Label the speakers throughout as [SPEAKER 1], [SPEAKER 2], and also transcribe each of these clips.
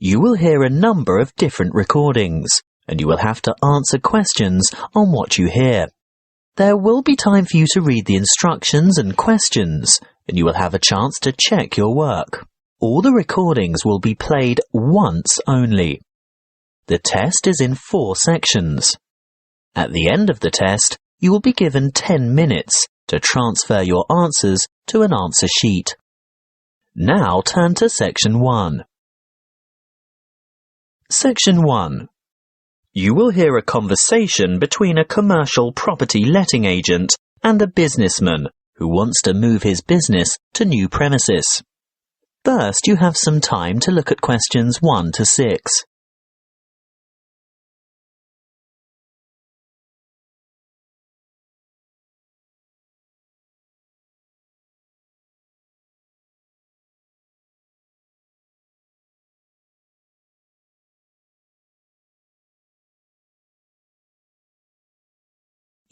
[SPEAKER 1] You will hear a number of different recordings, and you will have to answer questions on what you hear. There will be time for you to read the instructions and questions, and you will have a chance to check your work. All the recordings will be played once only. The test is in 4 sections. At the end of the test, you will be given 10 minutes to transfer your answers to an answer sheet. Now turn to Section 1. Section 1. You will hear a conversation between a commercial property letting agent and a businessman who wants to move his business to new premises. First, you have some time to look at questions 1 to 6.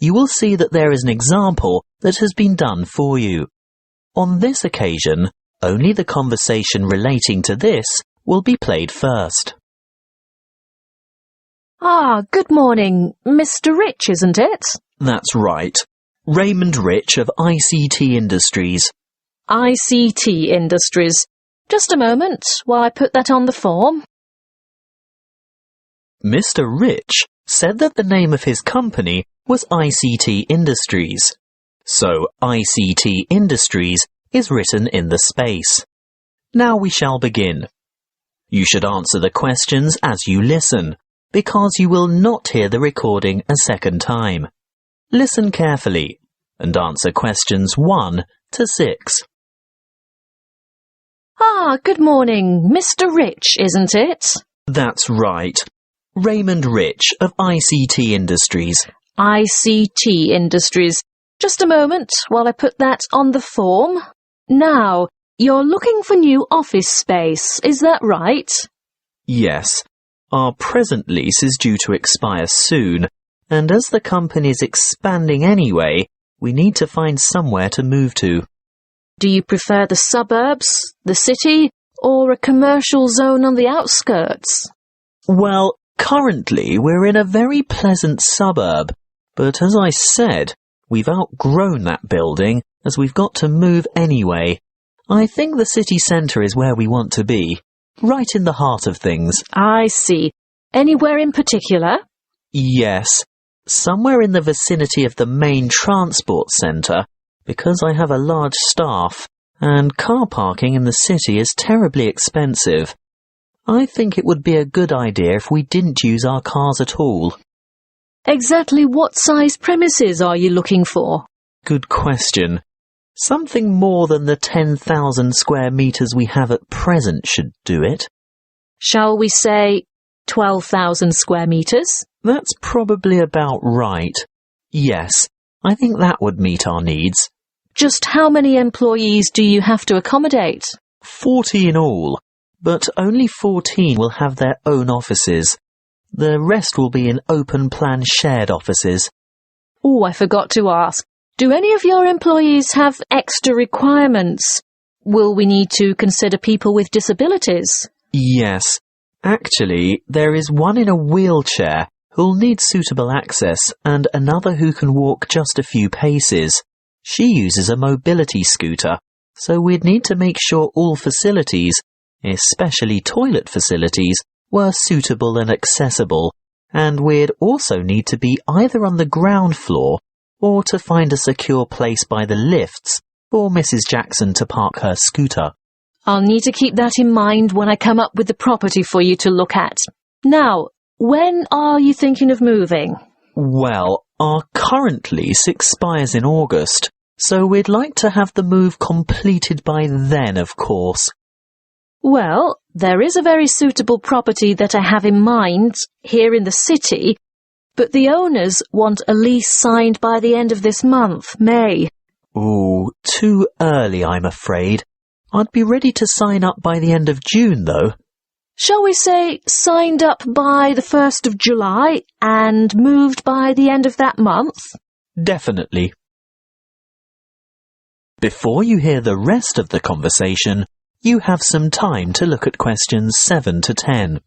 [SPEAKER 1] You will see that there is an example that has been done for you. On this occasion, only the conversation relating to this will be played first.
[SPEAKER 2] Good morning. Mr. Rich, isn't it?
[SPEAKER 1] That's right. Raymond Rich of ICT Industries.
[SPEAKER 2] ICT Industries. Just a moment while I put that on the form.
[SPEAKER 1] Mr. Rich said that the name of his company was ICT Industries. So ICT Industries is written in the space. Now we shall begin. You should answer the questions as you listen, because you will not hear the recording a second time. Listen carefully and answer questions 1 to 6.
[SPEAKER 2] Good morning. Mr. Rich, isn't it?
[SPEAKER 1] That's right. Raymond Rich of ICT Industries.
[SPEAKER 2] ICT Industries. Just a moment while I put that on the form. Now, you're looking for new office space, is that right?
[SPEAKER 1] Yes. Our present lease is due to expire soon, and as the company's expanding anyway, we need to find somewhere to move to.
[SPEAKER 2] Do you prefer the suburbs, the city, or a commercial zone on the outskirts?
[SPEAKER 1] Well, currently we're in a very pleasant suburb, but as I said, we've outgrown that building as we've got to move anyway. I think the city centre is where we want to be, right in the heart of things.
[SPEAKER 2] I see. Anywhere in particular?
[SPEAKER 1] Yes, somewhere in the vicinity of the main transport centre, because I have a large staff, and car parking in the city is terribly expensive. I think it would be a good idea if we didn't use our cars at all.
[SPEAKER 2] Exactly what size premises are you looking for?
[SPEAKER 1] Good question. Something more than the 10,000 square metres we have at present should do it.
[SPEAKER 2] Shall we say 12,000 square metres?
[SPEAKER 1] That's probably about right. Yes, I think that would meet our needs.
[SPEAKER 2] Just how many employees do you have to accommodate?
[SPEAKER 1] 40 in all, but only 14 will have their own offices. The rest will be in open-plan shared offices.
[SPEAKER 2] Oh, I forgot to ask. Do any of your employees have extra requirements? Will we need to consider people with disabilities?
[SPEAKER 1] Yes. Actually, there is one in a wheelchair who'll need suitable access and another who can walk just a few paces. She uses a mobility scooter, so we'd need to make sure all facilities, especially toilet facilities, were suitable and accessible, and we'd also need to be either on the ground floor or to find a secure place by the lifts for Mrs. Jackson to park her scooter.
[SPEAKER 2] I'll need to keep that in mind when I come up with the property for you to look at. Now, when are you thinking of moving?
[SPEAKER 1] Well, our current lease expires in August, so we'd like to have the move completed by then, of course.
[SPEAKER 2] Well, there is a very suitable property that I have in mind here in the city, but the owners want a lease signed by the end of this month, May.
[SPEAKER 1] Ooh, too early, I'm afraid. I'd be ready to sign up by the end of June, though.
[SPEAKER 2] Shall we say signed up by the 1st of July and moved by the end of that month?
[SPEAKER 1] Definitely. Before you hear the rest of the conversation, You have some time to look at questions 7 to 10.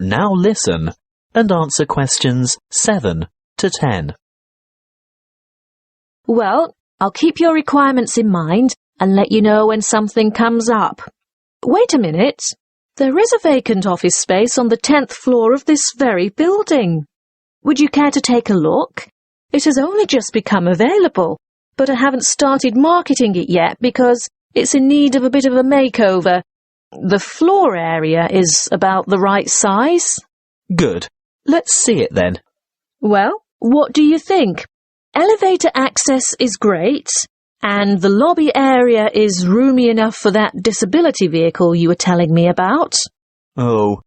[SPEAKER 1] Now listen and answer questions 7 to 10.
[SPEAKER 2] Well, I'll keep your requirements in mind and let you know when something comes up. Wait a minute. There is a vacant office space on the 10th floor of this very building. Would you care to take a look? It has only just become available, but I haven't started marketing it yet because it's in need of a bit of a makeover. The floor area is about the right size.
[SPEAKER 1] Good. Let's see it then.
[SPEAKER 2] Well, what do you think? Elevator access is great, and the lobby area is roomy enough for that disability vehicle you were telling me about.
[SPEAKER 1] Oh,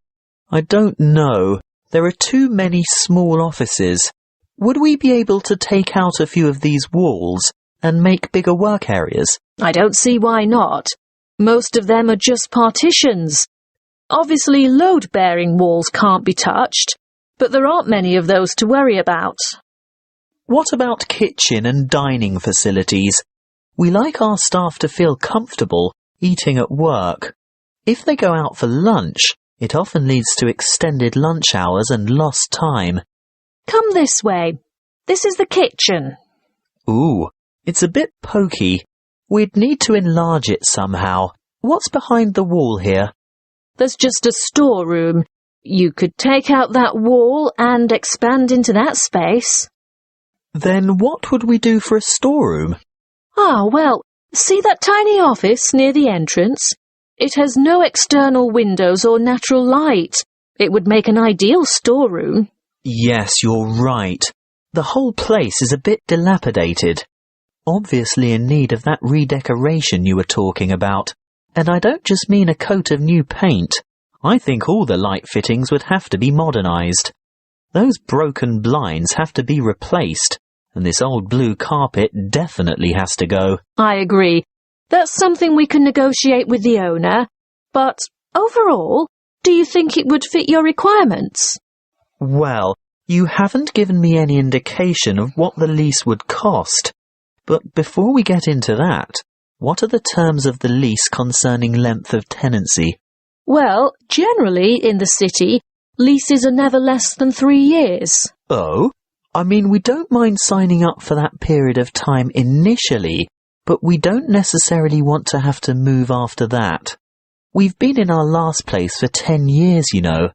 [SPEAKER 1] I don't know. There are too many small offices. Would we be able to take out a few of these walls and make bigger work areas?
[SPEAKER 2] I don't see why not. Most of them are just partitions. Obviously, load-bearing walls can't be touched, but there aren't many of those to worry about.
[SPEAKER 1] What about kitchen and dining facilities? We like our staff to feel comfortable eating at work. If they go out for lunch, it often leads to extended lunch hours and lost time.
[SPEAKER 2] Come this way. This is the kitchen.
[SPEAKER 1] Ooh, it's a bit pokey. We'd need to enlarge it somehow. What's behind the wall here?
[SPEAKER 2] There's just a storeroom. You could take out that wall and expand into that space.
[SPEAKER 1] Then what would we do for a storeroom?
[SPEAKER 2] Well, see that tiny office near the entrance? It has no external windows or natural light. It would make an ideal storeroom.
[SPEAKER 1] Yes, you're right. The whole place is a bit dilapidated. Obviously in need of that redecoration you were talking about. And I don't just mean a coat of new paint. I think all the light fittings would have to be modernized. Those broken blinds have to be replaced, and this old blue carpet definitely has to go.
[SPEAKER 2] I agree. That's something we can negotiate with the owner. But overall, do you think it would fit your requirements?
[SPEAKER 1] Well, you haven't given me any indication of what the lease would cost. But before we get into that, what are the terms of the lease concerning length of tenancy?
[SPEAKER 2] Well, generally in the city, leases are never less than 3 years.
[SPEAKER 1] Oh? I mean, we don't mind signing up for that period of time initially, but we don't necessarily want to have to move after that. We've been in our last place for 10 years, you know.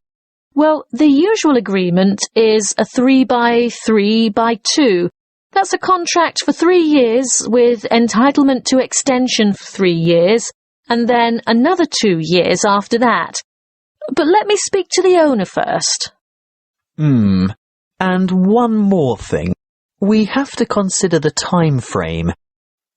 [SPEAKER 2] Well, the usual agreement is a 3x3x2. That's a contract for 3 years with entitlement to extension for 3 years, and then another 2 years after that. But let me speak to the owner first.
[SPEAKER 1] And one more thing. We have to consider the time frame.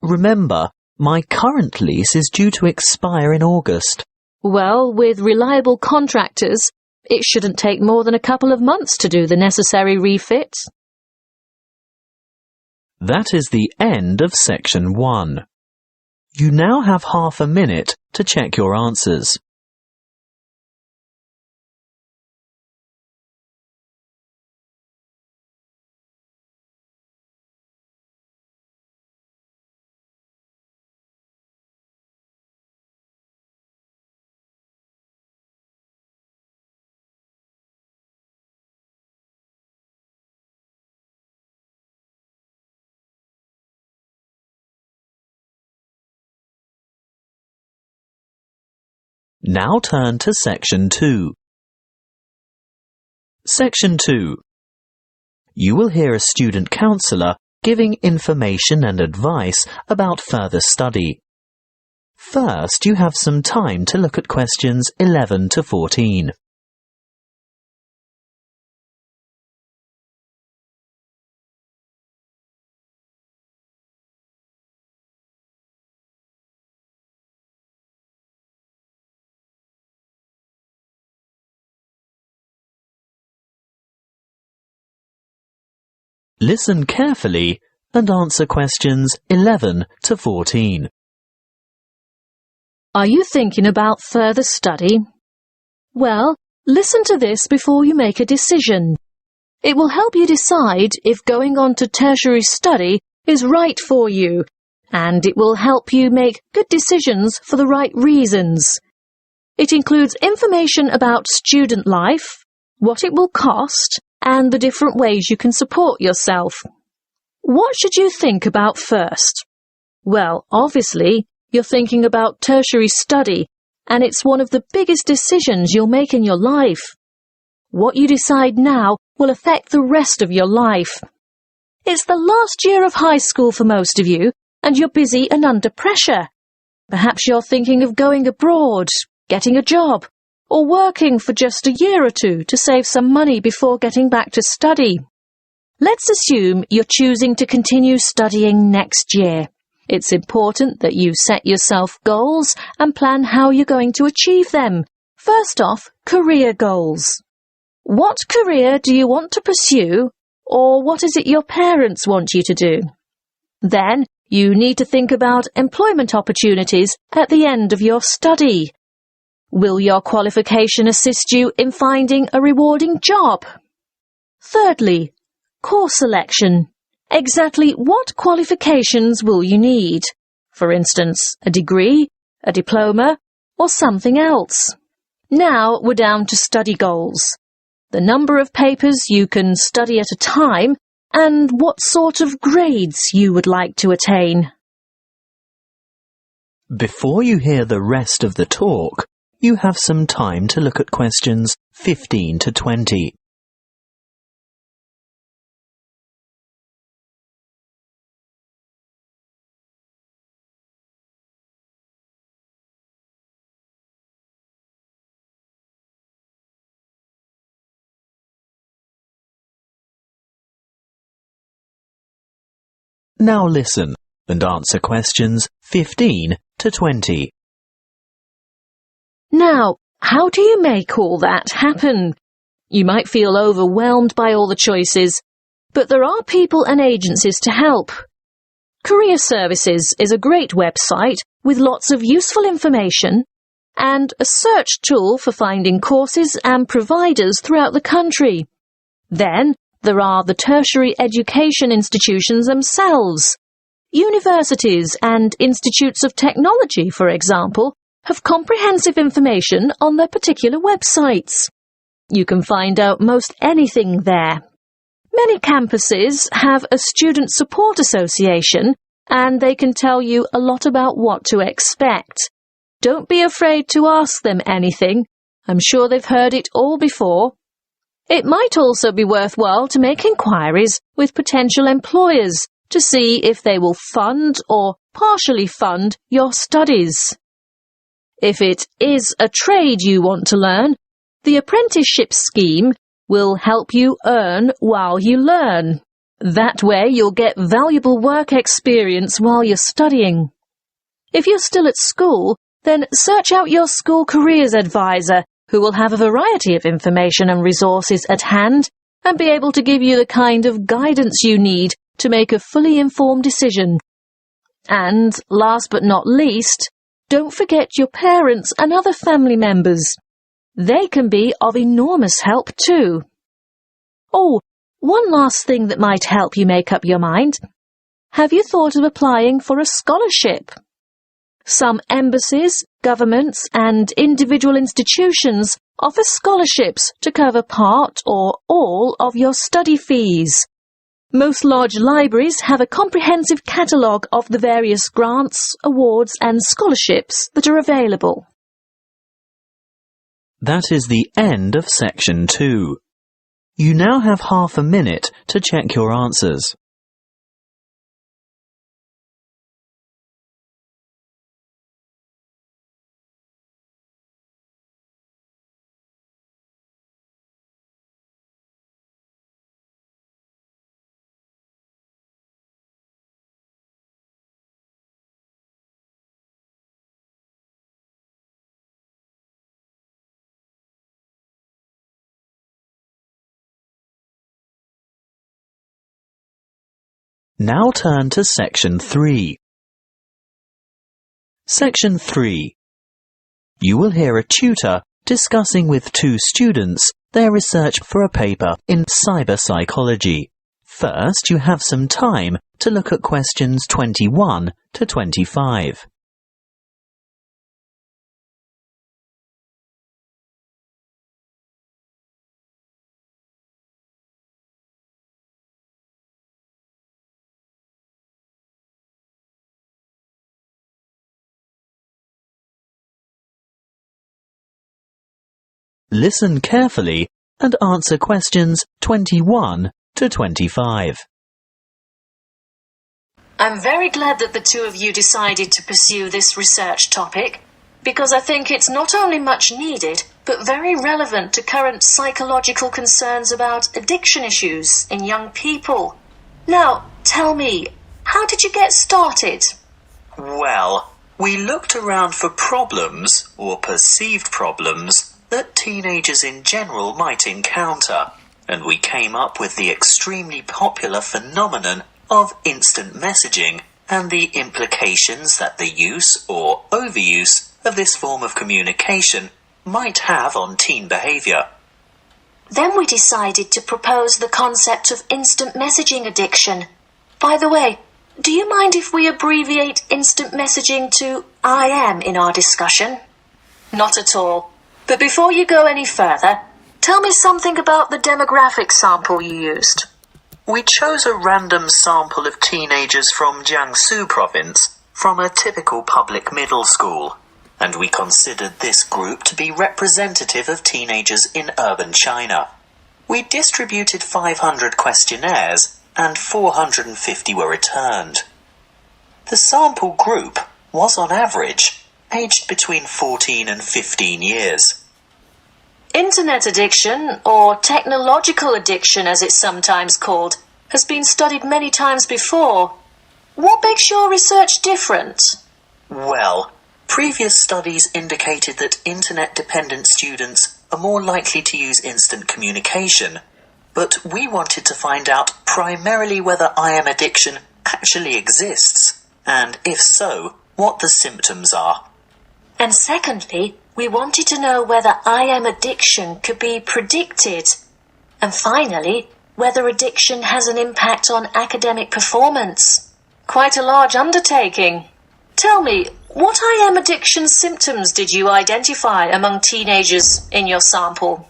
[SPEAKER 1] Remember, my current lease is due to expire in August.
[SPEAKER 2] Well, with reliable contractors, it shouldn't take more than a couple of months to do the necessary refits.
[SPEAKER 1] That is the end of section 1. You now have half a minute to check your answers. Now turn to section 2. Section 2. You will hear a student counsellor giving information and advice about further study. First, you have some time to look at questions 11 to 14. Listen carefully and answer questions 11 to 14.
[SPEAKER 2] Are you thinking about further study? Well, listen to this before you make a decision. It will help you decide if going on to tertiary study is right for you, and it will help you make good decisions for the right reasons. It includes information about student life, what it will cost, and the different ways you can support yourself. What should you think about first? Well, obviously, you're thinking about tertiary study, and it's one of the biggest decisions you'll make in your life. What you decide now will affect the rest of your life. It's the last year of high school for most of you, and you're busy and under pressure. Perhaps you're thinking of going abroad, getting a job, or working for just a year or two to save some money before getting back to study. Let's assume you're choosing to continue studying next year. It's important that you set yourself goals and plan how you're going to achieve them. First off, career goals. What career do you want to pursue, or what is it your parents want you to do? Then, you need to think about employment opportunities at the end of your study. Will your qualification assist you in finding a rewarding job? Thirdly, course selection. Exactly what qualifications will you need? For instance, a degree, a diploma, or something else. Now we're down to study goals. The number of papers you can study at a time, and what sort of grades you would like to attain.
[SPEAKER 1] Before you hear the rest of the talk, you have some time to look at questions 15 to 20. Now listen and answer questions 15 to 20.
[SPEAKER 2] Now, how do you make all that happen? You might feel overwhelmed by all the choices, but there are people and agencies to help. Career Services is a great website with lots of useful information and a search tool for finding courses and providers throughout the country. Then, there are the tertiary education institutions themselves. Universities and institutes of technology, for example, have comprehensive information on their particular websites. You can find out most anything there. Many campuses have a student support association, and they can tell you a lot about what to expect. Don't be afraid to ask them anything. I'm sure they've heard it all before. It might also be worthwhile to make inquiries with potential employers to see if they will fund or partially fund your studies. If it is a trade you want to learn, the apprenticeship scheme will help you earn while you learn. That way you'll get valuable work experience while you're studying. If you're still at school, then search out your school careers advisor, who will have a variety of information and resources at hand and be able to give you the kind of guidance you need to make a fully informed decision. And, last but not least, don't forget your parents and other family members. They can be of enormous help too. Oh, one last thing that might help you make up your mind. Have you thought of applying for a scholarship? Some embassies, governments, and individual institutions offer scholarships to cover part or all of your study fees. Most large libraries have a comprehensive catalogue of the various grants, awards, and scholarships that are available.
[SPEAKER 1] That is the end of section 2. You now have half a minute to check your answers. Now turn to Section 3. Section 3. You will hear a tutor discussing with two students their research for a paper in cyber psychology. First, you have some time to look at questions 21 to 25. Listen carefully and answer questions 21 to 25.
[SPEAKER 2] I'm very glad that the two of you decided to pursue this research topic, because I think it's not only much needed, but very relevant to current psychological concerns about addiction issues in young people. Now, tell me, how did you get started?
[SPEAKER 1] Well, we looked around for problems, or perceived problems, that teenagers in general might encounter, and we came up with the extremely popular phenomenon of instant messaging and the implications that the use or overuse of this form of communication might have on teen behavior.
[SPEAKER 2] Then we decided to propose the concept of instant messaging addiction. By the way, do you mind if we abbreviate instant messaging to IM in our discussion? Not at all. But before you go any further, tell me something about the demographic sample you used.
[SPEAKER 1] We chose a random sample of teenagers from Jiangsu province from a typical public middle school, and we considered this group to be representative of teenagers in urban China. We distributed 500 questionnaires and 450 were returned. The sample group was on average aged between 14 and 15 years.
[SPEAKER 2] Internet addiction, or technological addiction as it's sometimes called, has been studied many times before. What makes your research different?
[SPEAKER 1] Well, previous studies indicated that internet-dependent students are more likely to use instant communication, but we wanted to find out primarily whether IM addiction actually exists, and if so, what the symptoms are.
[SPEAKER 2] And secondly, we wanted to know whether IM addiction could be predicted. And finally, whether addiction has an impact on academic performance. Quite a large undertaking. Tell me, what IM addiction symptoms did you identify among teenagers in your sample?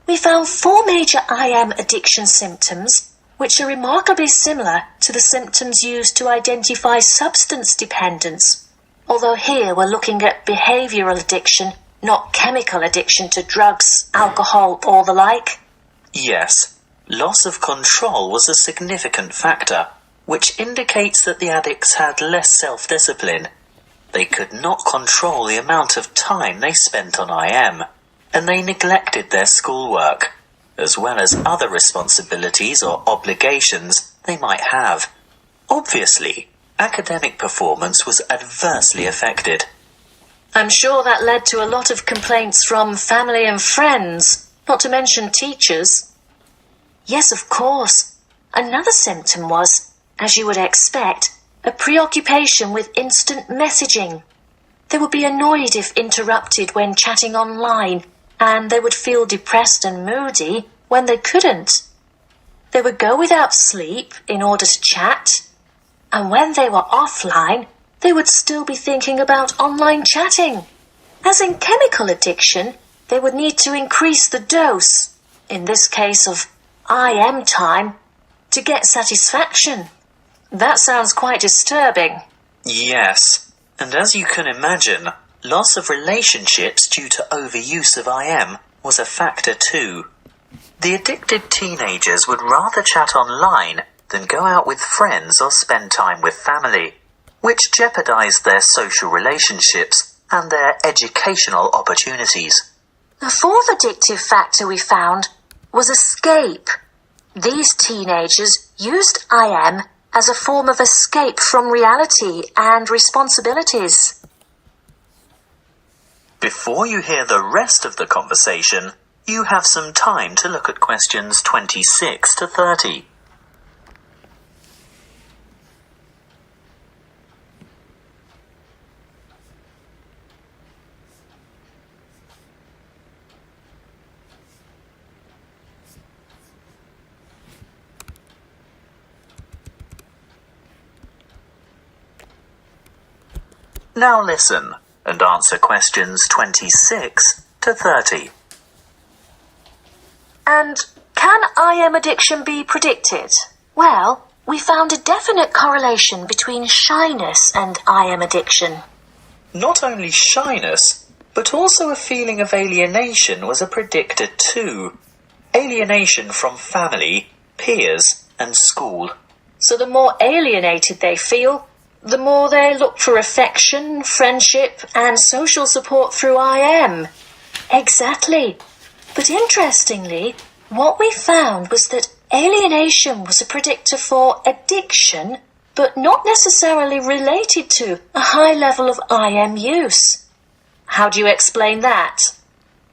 [SPEAKER 2] We found 4 major IM addiction symptoms, which are remarkably similar to the symptoms used to identify substance dependence. Although here we're looking at behavioral addiction, not chemical addiction to drugs, alcohol, or the like.
[SPEAKER 1] Yes, loss of control was a significant factor, which indicates that the addicts had less self-discipline. They could not control the amount of time they spent on IM, and they neglected their schoolwork, as well as other responsibilities or obligations they might have. Obviously, academic performance was adversely affected.
[SPEAKER 2] I'm sure that led to a lot of complaints from family and friends, not to mention teachers. Yes, of course. Another symptom was, as you would expect, a preoccupation with instant messaging. They would be annoyed if interrupted when chatting online, and they would feel depressed and moody when they couldn't. They would go without sleep in order to chat, and when they were offline, they would still be thinking about online chatting. As in chemical addiction, they would need to increase the dose, in this case of IM time, to get satisfaction. That sounds quite disturbing.
[SPEAKER 1] Yes, and as you can imagine, loss of relationships due to overuse of IM was a factor too. The addicted teenagers would rather chat online than go out with friends or spend time with family, which jeopardized their social relationships and their educational opportunities.
[SPEAKER 2] The fourth addictive factor we found was escape. These teenagers used IM as a form of escape from reality and responsibilities.
[SPEAKER 1] Before you hear the rest of the conversation, you have some time to look at questions 26 to 30. Now listen and answer questions 26 to 30.
[SPEAKER 2] And can IM addiction be predicted? Well, we found a definite correlation between shyness and IM addiction.
[SPEAKER 1] Not only shyness, but also a feeling of alienation was a predictor too. Alienation from family, peers, and school.
[SPEAKER 2] So the more alienated they feel, the more they look for affection, friendship, and social support through IM. Exactly. But interestingly, what we found was that alienation was a predictor for addiction, but not necessarily related to a high level of IM use. How do you explain that?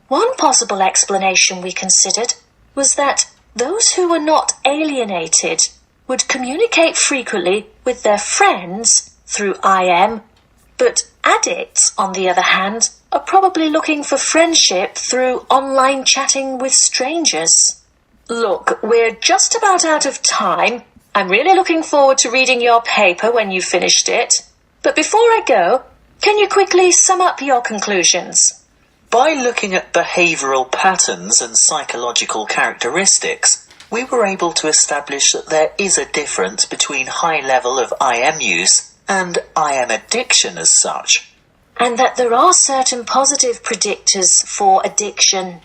[SPEAKER 2] One possible explanation we considered was that those who were not alienated would communicate frequently with their friends through IM, but addicts, on the other hand, are probably looking for friendship through online chatting with strangers. Look, we're just about out of time. I'm really looking forward to reading your paper when you've finished it. But before I go, can you quickly sum up your conclusions?
[SPEAKER 1] By looking at behavioural patterns and psychological characteristics, we were able to establish that there is a difference between high level of IM use and IM addiction as such.
[SPEAKER 2] And that there are certain positive predictors for addiction.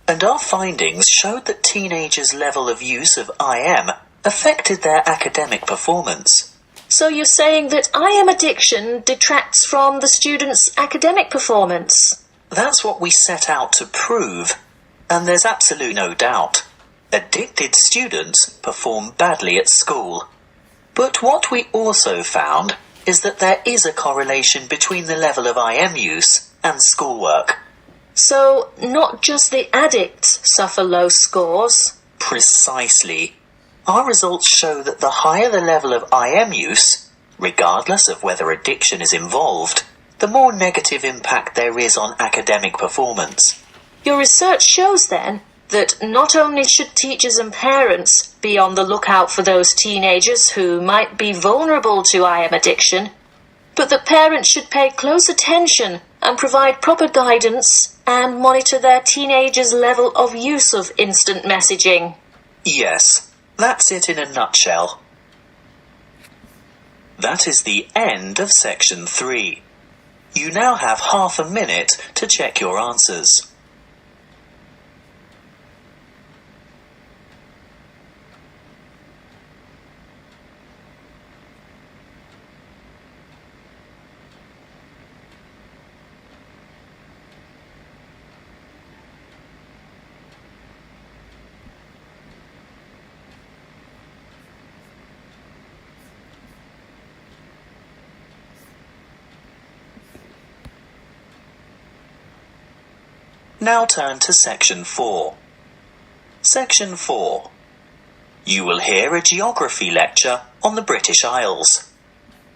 [SPEAKER 1] And our findings showed that teenagers' level of use of IM affected their academic performance.
[SPEAKER 2] So you're saying that IM addiction detracts from the students' academic performance?
[SPEAKER 1] That's what we set out to prove, and there's absolutely no doubt. Addicted students perform badly at school. But what we also found is that there is a correlation between the level of IM use and schoolwork.
[SPEAKER 2] So not just the addicts suffer low scores?
[SPEAKER 1] Precisely. Our results show that the higher the level of IM use, regardless of whether addiction is involved, the more negative impact there is on academic performance.
[SPEAKER 2] Your research shows then that not only should teachers and parents be on the lookout for those teenagers who might be vulnerable to IM addiction, but that parents should pay close attention and provide proper guidance and monitor their teenagers' level of use of instant messaging.
[SPEAKER 1] Yes, that's it in a nutshell. That is the end of section 3. You now have half a minute to check your answers. Now turn to section 4. Section 4. You will hear a geography lecture on the British Isles.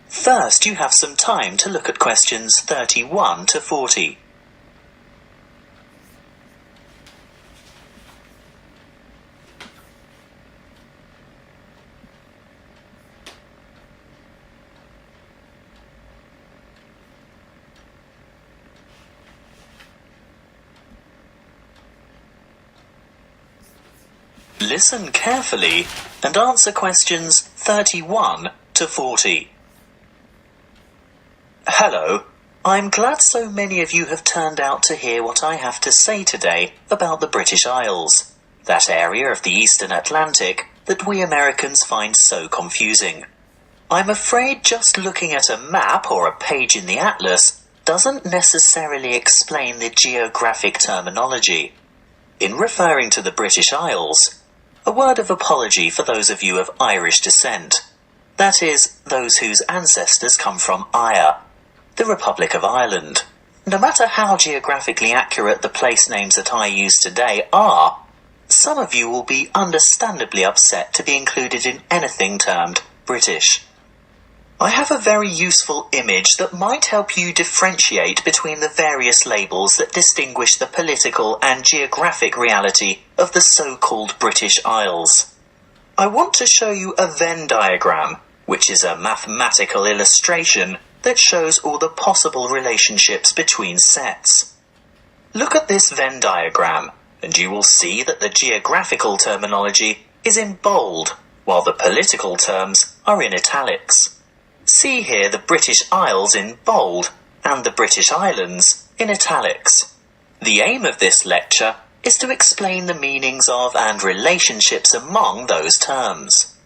[SPEAKER 1] First, you have some time to look at questions 31 to 40. Listen carefully and answer questions 31 to 40. Hello, I'm glad so many of you have turned out to hear what I have to say today about the British Isles, that area of the Eastern Atlantic that we Americans find so confusing. I'm afraid just looking at a map or a page in the atlas doesn't necessarily explain the geographic terminology. In referring to the British Isles, a word of apology for those of you of Irish descent. That is, those whose ancestors come from Eire, the Republic of Ireland. No matter how geographically accurate the place names that I use today are, some of you will be understandably upset to be included in anything termed British. I have a very useful image that might help you differentiate between the various labels that distinguish the political and geographic reality of the so-called British Isles. I want to show you a Venn diagram, which is a mathematical illustration that shows all the possible relationships between sets. Look at this Venn diagram, and you will see that the geographical terminology is in bold, while the political terms are in italics. See here the British Isles in bold and the British Islands in italics. The aim of this lecture is to explain the meanings of and relationships among those terms.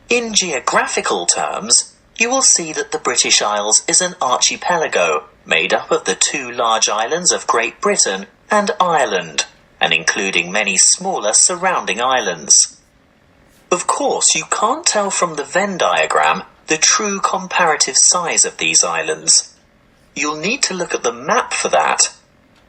[SPEAKER 1] In geographical terms, you will see that the British Isles is an archipelago made up of the two large islands of Great Britain and Ireland, and including many smaller surrounding islands. Of course, you can't tell from the Venn diagram the true comparative size of these islands. You'll need to look at the map for that.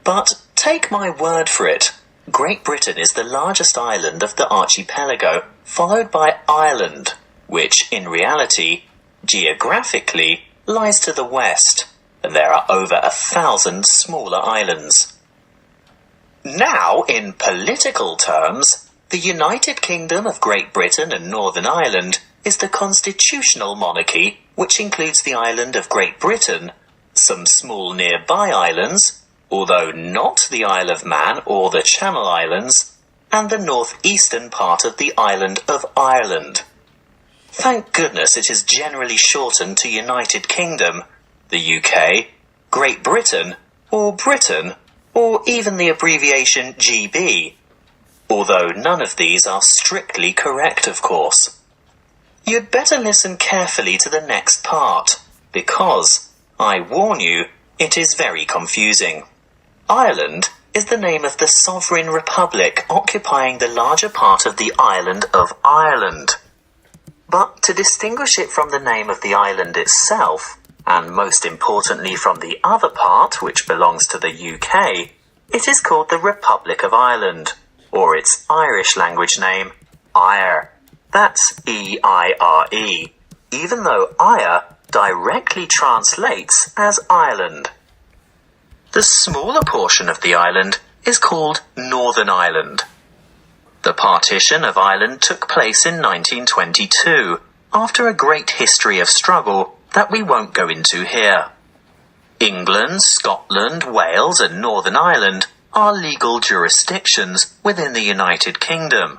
[SPEAKER 1] But take my word for it, Great Britain is the largest island of the archipelago, followed by Ireland, which, in reality, geographically, lies to the west, and there are over 1,000 smaller islands. Now, in political terms, the United Kingdom of Great Britain and Northern Ireland is the constitutional monarchy, which includes the island of Great Britain, some small nearby islands, although not the Isle of Man or the Channel Islands, and the northeastern part of the island of Ireland. Thank goodness it is generally shortened to United Kingdom, the UK, Great Britain, or even the abbreviation GB, although none of these are strictly correct, of course. You'd better listen carefully to the next part, because, I warn you, it is very confusing. Ireland is the name of the sovereign republic occupying the larger part of the island of Ireland. But to distinguish it from the name of the island itself, and most importantly from the other part, which belongs to the UK, it is called the Republic of Ireland, or its Irish language name, Eire. That's E-I-R-E, even though Eire directly translates as Ireland. The smaller portion of the island is called Northern Ireland. The partition of Ireland took place in 1922, after a great history of struggle that we won't go into here. England, Scotland, Wales and Northern Ireland are legal jurisdictions within the United Kingdom,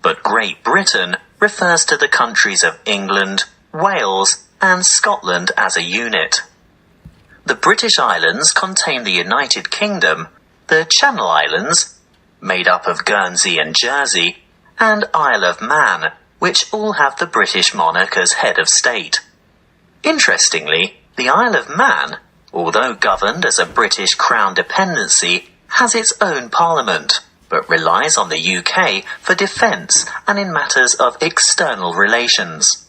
[SPEAKER 1] but Great Britain refers to the countries of England, Wales and Scotland as a unit. The British Islands contain the United Kingdom, the Channel Islands, made up of Guernsey and Jersey, and Isle of Man, which all have the British monarch as head of state. Interestingly, the Isle of Man, although governed as a British Crown dependency, has its own parliament, but relies on the UK for defence and in matters of external relations.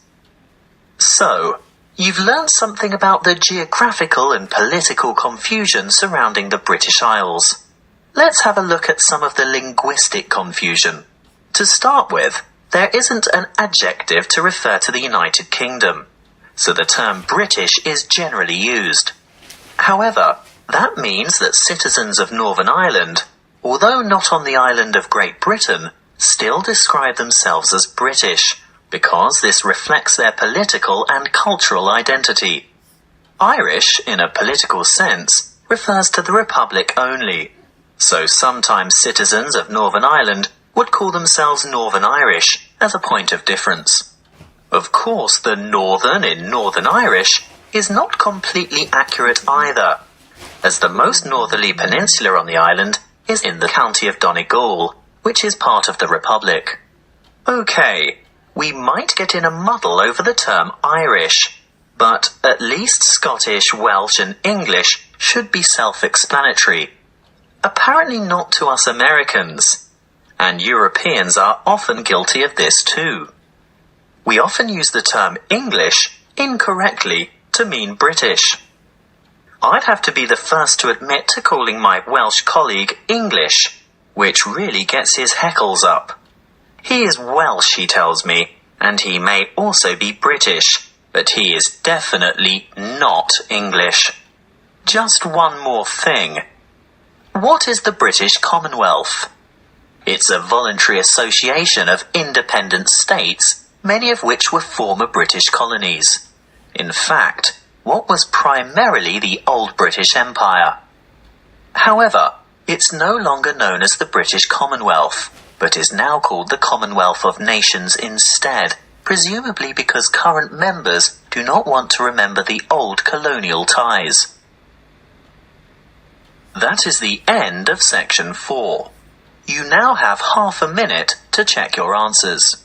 [SPEAKER 1] So, you've learnt something about the geographical and political confusion surrounding the British Isles. Let's have a look at some of the linguistic confusion. To start with, there isn't an adjective to refer to the United Kingdom, so the term British is generally used. However, that means that citizens of Northern Ireland, although not on the island of Great Britain, still describe themselves as British, because this reflects their political and cultural identity. Irish, in a political sense, refers to the Republic only, so sometimes citizens of Northern Ireland would call themselves Northern Irish as a point of difference. Of course, the Northern in Northern Irish is not completely accurate either, as the most northerly peninsula on the island is in the county of Donegal, which is part of the Republic. Okay, we might get in a muddle over the term Irish, but at least Scottish, Welsh and English should be self-explanatory. Apparently not to us Americans, and Europeans are often guilty of this too. We often use the term English incorrectly to mean British. I'd have to be the first to admit to calling my Welsh colleague English, which really gets his heckles up. He is Welsh, he tells me, and he may also be British, but he is definitely not English. Just one more thing. What is the British Commonwealth? It's a voluntary association of independent states, many of which were former British colonies. In fact, What was primarily the old British Empire? However, it's no longer known as the British Commonwealth, but is now called the Commonwealth of Nations instead, presumably because current members do not want to remember the old colonial ties. That is the end of section 4. You now have half a minute to check your answers.